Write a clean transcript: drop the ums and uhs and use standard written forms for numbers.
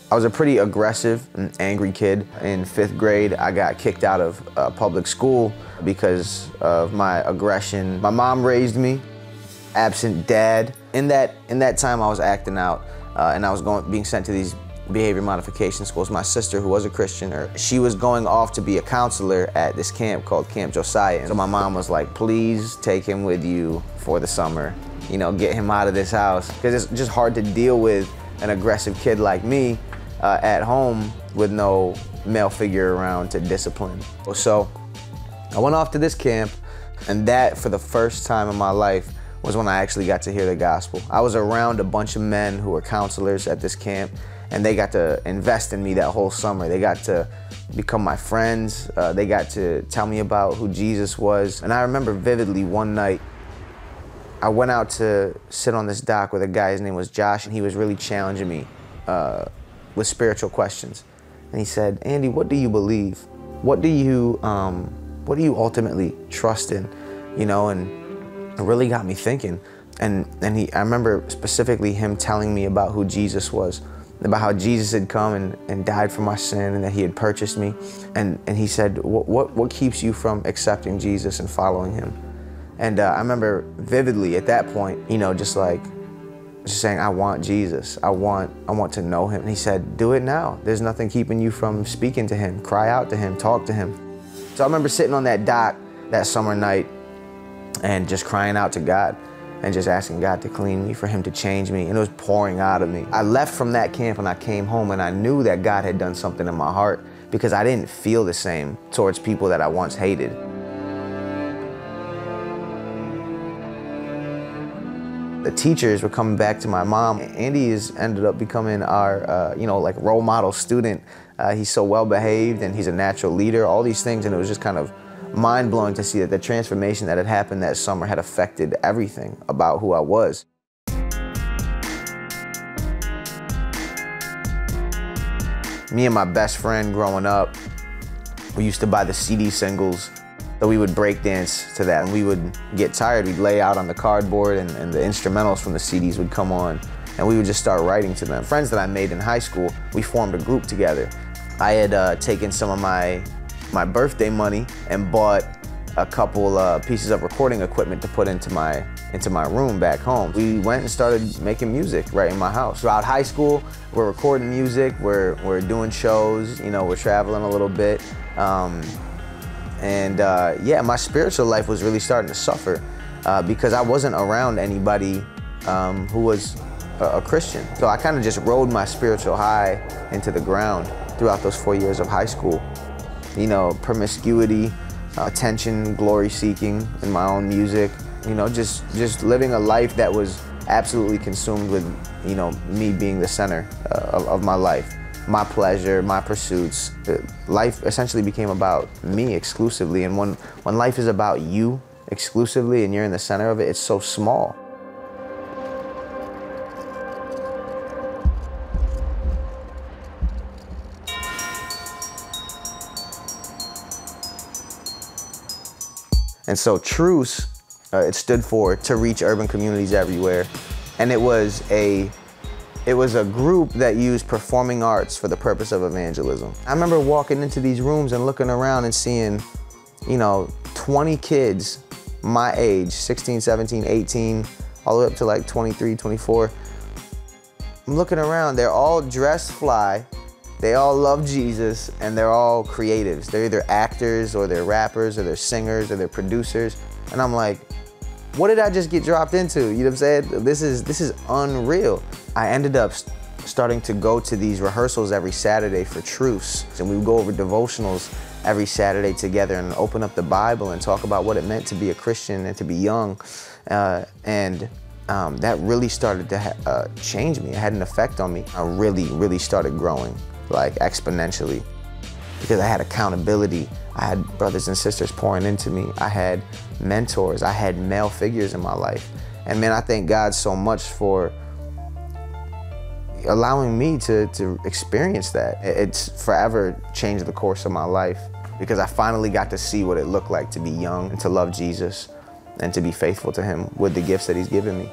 I was a pretty aggressive and angry kid. In 5th grade, I got kicked out of public school because of my aggression. My mom raised me, absent dad. In that time, I was acting out, and I was being sent to these behavior modification schools. My sister, who was a Christian, she was going off to be a counselor at this camp called Camp Josiah. And so my mom was like, please take him with you for the summer. You know, get him out of this house. Because it's just hard to deal with an aggressive kid like me at home with no male figure around to discipline. So I went off to this camp, and that, for the first time in my life, was when I actually got to hear the gospel. I was around a bunch of men who were counselors at this camp, and they got to invest in me that whole summer. They got to become my friends. They got to tell me about who Jesus was. And I remember vividly one night, I went out to sit on this dock with a guy, his name was Josh, and he was really challenging me with spiritual questions. And he said, Andy, what do you believe? What do you ultimately trust in? You know, and it really got me thinking. And I remember specifically him telling me about who Jesus was, about how Jesus had come and died for my sin, and that he had purchased me. And he said, what keeps you from accepting Jesus and following him? And I remember vividly at that point, you know, just saying, I want Jesus. I want to know him. And he said, do it now. There's nothing keeping you from speaking to him. Cry out to him, talk to him. So I remember sitting on that dock that summer night and just crying out to God and just asking God to clean me, for him to change me, and it was pouring out of me. I left from that camp and I came home, and I knew that God had done something in my heart, because I didn't feel the same towards people that I once hated. The teachers were coming back to my mom. Andy has ended up becoming our, like role model student. He's so well behaved, and he's a natural leader, all these things, and it was just kind of mind-blowing to see that the transformation that had happened that summer had affected everything about who I was. Me and my best friend growing up, we used to buy the CD singles, so we would break dance to that, and we would get tired. We'd lay out on the cardboard, and the instrumentals from the CDs would come on, and we would just start writing to them. Friends that I made in high school, we formed a group together. I had taken some of my birthday money and bought a couple pieces of recording equipment to put into my room back home. We went and started making music right in my house. Throughout high school, we're recording music, we're doing shows, you know, we're traveling a little bit. Yeah, my spiritual life was really starting to suffer because I wasn't around anybody who was a Christian. So I kind of just rode my spiritual high into the ground throughout those 4 years of high school. You know, promiscuity, attention, glory seeking in my own music, you know, just living a life that was absolutely consumed with, you know, me being the center of my life. My pleasure, my pursuits. Life essentially became about me exclusively, and when life is about you exclusively and you're in the center of it, it's so small. And so Truce, it stood for To Reach Urban Communities Everywhere, and it was a group that used performing arts for the purpose of evangelism. I remember walking into these rooms and looking around and seeing, you know, 20 kids my age, 16, 17, 18, all the way up to like 23, 24. I'm looking around, they're all dressed fly, they all love Jesus, and they're all creatives. They're either actors, or they're rappers, or they're singers, or they're producers. And I'm like, what did I just get dropped into? You know what I'm saying? This is unreal. I ended up starting to go to these rehearsals every Saturday for Truce. And we would go over devotionals every Saturday together and open up the Bible and talk about what it meant to be a Christian and to be young. That really started to change me. It had an effect on me. I really started growing, like exponentially, because I had accountability. I had brothers and sisters pouring into me. I had mentors. I had male figures in my life. And man, I thank God so much for allowing me to experience that. It's forever changed the course of my life, because I finally got to see what it looked like to be young and to love Jesus and to be faithful to him with the gifts that he's given me.